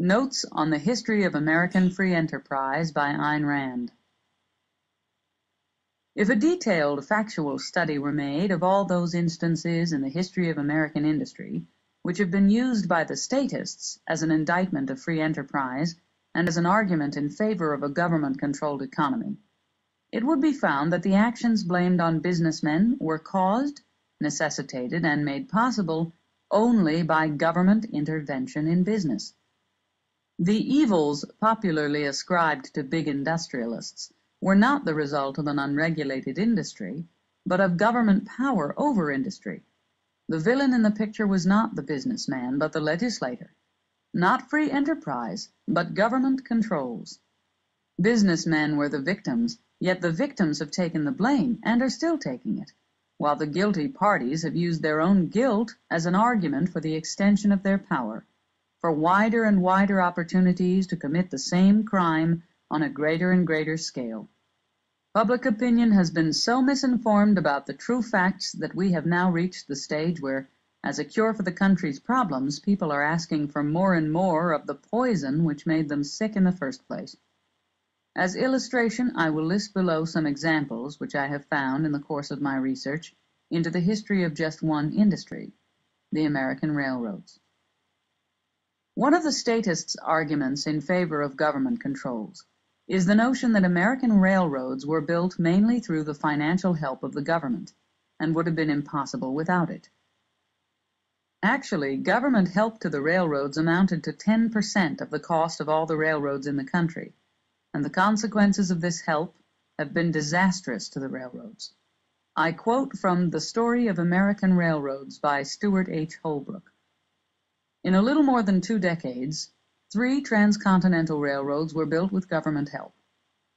Notes on the History of American Free Enterprise by Ayn Rand. If a detailed factual study were made of all those instances in the history of American industry which have been used by the statists as an indictment of free enterprise and as an argument in favor of a government-controlled economy, it would be found that the actions blamed on businessmen were caused, necessitated, and made possible only by government intervention in business. The evils popularly ascribed to big industrialists were not the result of an unregulated industry, but of government power over industry. The villain in the picture was not the businessman, but the legislator. Not free enterprise, but government controls. Businessmen were the victims, yet the victims have taken the blame and are still taking it, while the guilty parties have used their own guilt as an argument for the extension of their power, for wider and wider opportunities to commit the same crime on a greater and greater scale. Public opinion has been so misinformed about the true facts that we have now reached the stage where, as a cure for the country's problems, people are asking for more and more of the poison which made them sick in the first place. As illustration, I will list below some examples which I have found in the course of my research into the history of just one industry, the American railroads. One of the statists' arguments in favor of government controls is the notion that American railroads were built mainly through the financial help of the government, and would have been impossible without it. Actually, government help to the railroads amounted to 10% of the cost of all the railroads in the country, and the consequences of this help have been disastrous to the railroads. I quote from The Story of American Railroads by Stewart H. Holbrook. In a little more than 2 decades, 3 transcontinental railroads were built with government help.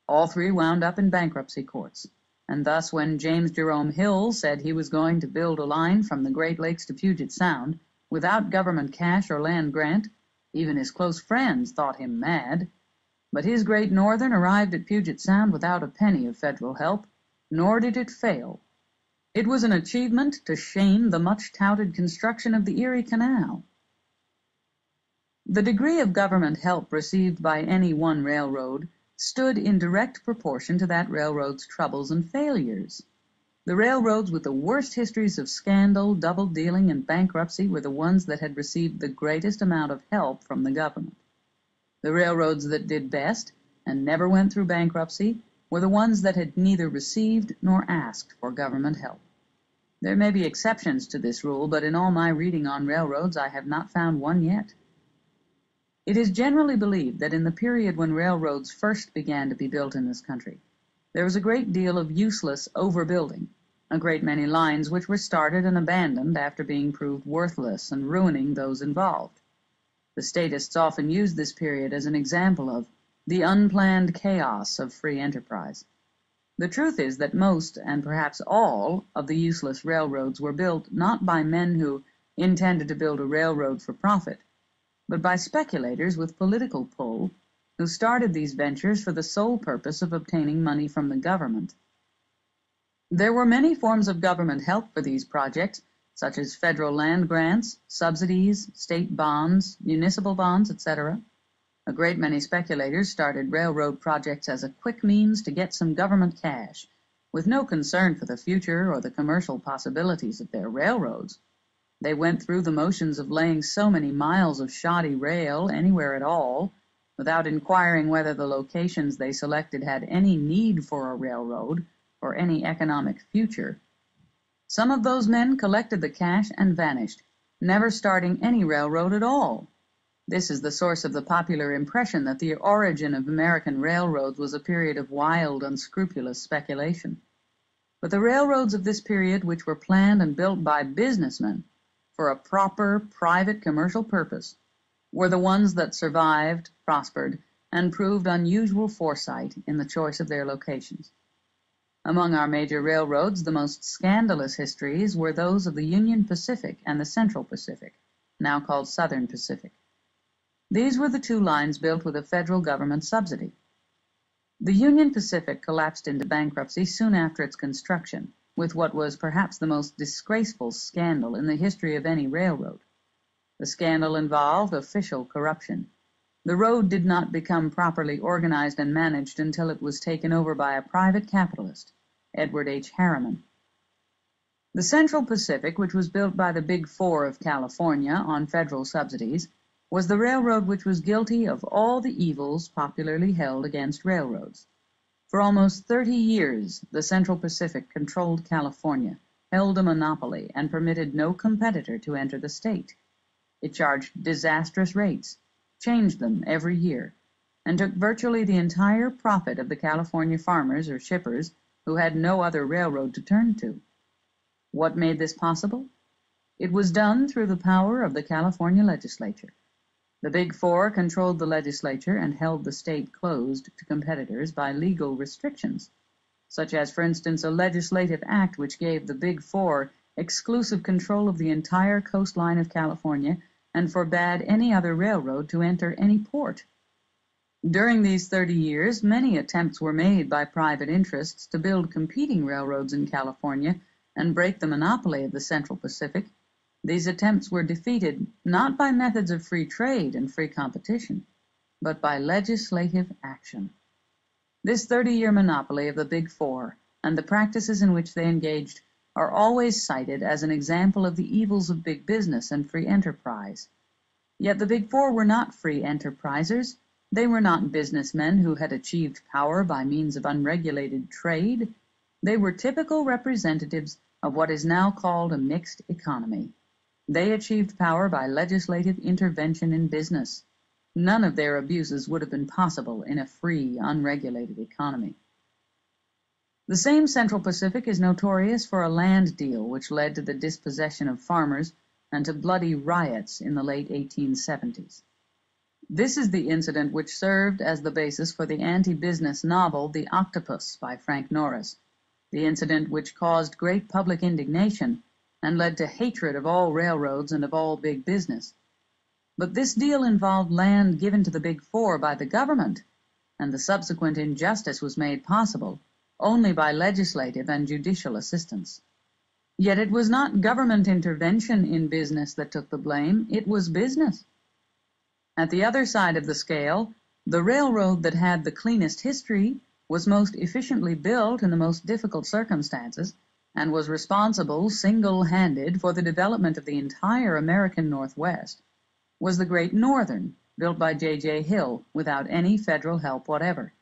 All 3 wound up in bankruptcy courts, and thus when James Jerome Hill said he was going to build a line from the Great Lakes to Puget Sound without government cash or land grant, even his close friends thought him mad. But his Great Northern arrived at Puget Sound without a penny of federal help, nor did it fail. It was an achievement to shame the much-touted construction of the Erie Canal. The degree of government help received by any one railroad stood in direct proportion to that railroad's troubles and failures. The railroads with the worst histories of scandal, double-dealing, and bankruptcy were the ones that had received the greatest amount of help from the government. The railroads that did best, and never went through bankruptcy, were the ones that had neither received nor asked for government help. There may be exceptions to this rule, but in all my reading on railroads I have not found one yet. It is generally believed that in the period when railroads first began to be built in this country, there was a great deal of useless overbuilding, a great many lines which were started and abandoned after being proved worthless and ruining those involved. The statists often use this period as an example of the unplanned chaos of free enterprise. The truth is that most, and perhaps all, of the useless railroads were built not by men who intended to build a railroad for profit, but by speculators with political pull, who started these ventures for the sole purpose of obtaining money from the government. There were many forms of government help for these projects, such as federal land grants, subsidies, state bonds, municipal bonds, etc. A great many speculators started railroad projects as a quick means to get some government cash, with no concern for the future or the commercial possibilities of their railroads. They went through the motions of laying so many miles of shoddy rail anywhere at all, without inquiring whether the locations they selected had any need for a railroad or any economic future. Some of those men collected the cash and vanished, never starting any railroad at all. This is the source of the popular impression that the origin of American railroads was a period of wild, unscrupulous speculation. But the railroads of this period, which were planned and built by businessmen for a proper, private commercial purpose, were the ones that survived, prospered, and proved unusual foresight in the choice of their locations. Among our major railroads, the most scandalous histories were those of the Union Pacific and the Central Pacific, now called Southern Pacific. These were the 2 lines built with a federal government subsidy. The Union Pacific collapsed into bankruptcy soon after its construction, with what was perhaps the most disgraceful scandal in the history of any railroad. The scandal involved official corruption. The road did not become properly organized and managed until it was taken over by a private capitalist, Edward H. Harriman. The Central Pacific, which was built by the Big Four of California on federal subsidies, was the railroad which was guilty of all the evils popularly held against railroads. For almost 30 years, the Central Pacific controlled California, held a monopoly, and permitted no competitor to enter the state. It charged disastrous rates, changed them every year, and took virtually the entire profit of the California farmers or shippers who had no other railroad to turn to. What made this possible? It was done through the power of the California legislature. The Big Four controlled the legislature and held the state closed to competitors by legal restrictions, such as, for instance, a legislative act which gave the Big Four exclusive control of the entire coastline of California and forbade any other railroad to enter any port. During these 30 years, many attempts were made by private interests to build competing railroads in California and break the monopoly of the Central Pacific. These attempts were defeated not by methods of free trade and free competition, but by legislative action. This 30-year monopoly of the Big Four and the practices in which they engaged are always cited as an example of the evils of big business and free enterprise. Yet the Big Four were not free enterprisers. They were not businessmen who had achieved power by means of unregulated trade. They were typical representatives of what is now called a mixed economy. They achieved power by legislative intervention in business. None of their abuses would have been possible in a free, unregulated economy. The same Central Pacific is notorious for a land deal which led to the dispossession of farmers and to bloody riots in the late 1870s. This is the incident which served as the basis for the anti-business novel The Octopus by Frank Norris, the incident which caused great public indignation and led to hatred of all railroads and of all big business. But this deal involved land given to the Big Four by the government, and the subsequent injustice was made possible only by legislative and judicial assistance. Yet it was not government intervention in business that took the blame, it was business. At the other side of the scale, the railroad that had the cleanest history was most efficiently built in the most difficult circumstances, and was responsible single-handed for the development of the entire American Northwest, was the Great Northern, built by J.J. Hill without any federal help whatever.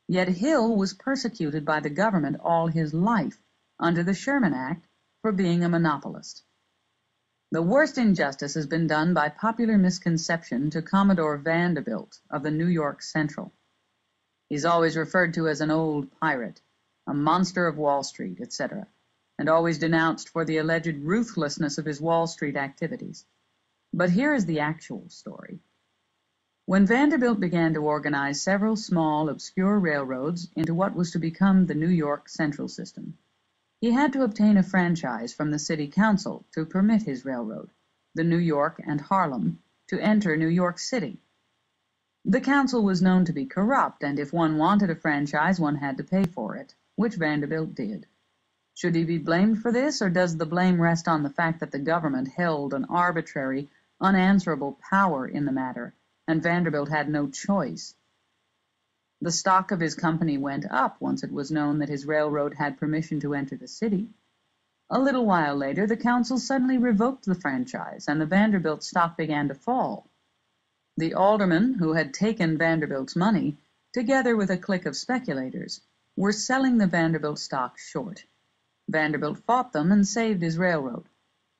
Yet Hill was persecuted by the government all his life under the Sherman Act for being a monopolist. The worst injustice has been done by popular misconception to Commodore Vanderbilt of the New York Central. He's always referred to as an old pirate, a monster of Wall Street, etc., and always denounced for the alleged ruthlessness of his Wall Street activities. But here is the actual story. When Vanderbilt began to organize several small, obscure railroads into what was to become the New York Central System, he had to obtain a franchise from the city council to permit his railroad, the New York and Harlem, to enter New York City. The council was known to be corrupt, and if one wanted a franchise, one had to pay for it, which Vanderbilt did. Should he be blamed for this, or does the blame rest on the fact that the government held an arbitrary, unanswerable power in the matter, and Vanderbilt had no choice? The stock of his company went up once it was known that his railroad had permission to enter the city. A little while later, the council suddenly revoked the franchise, and the Vanderbilt stock began to fall. The aldermen, who had taken Vanderbilt's money, together with a clique of speculators, were selling the Vanderbilt stock short. Vanderbilt fought them and saved his railroad.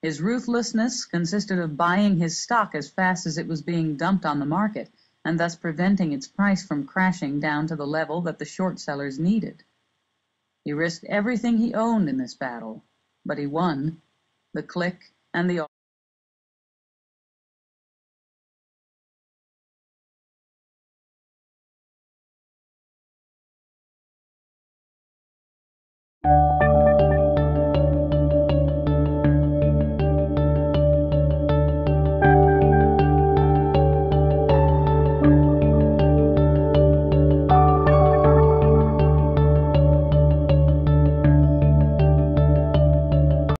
His ruthlessness consisted of buying his stock as fast as it was being dumped on the market, and thus preventing its price from crashing down to the level that the short sellers needed. He risked everything he owned in this battle, but he won. The clique and the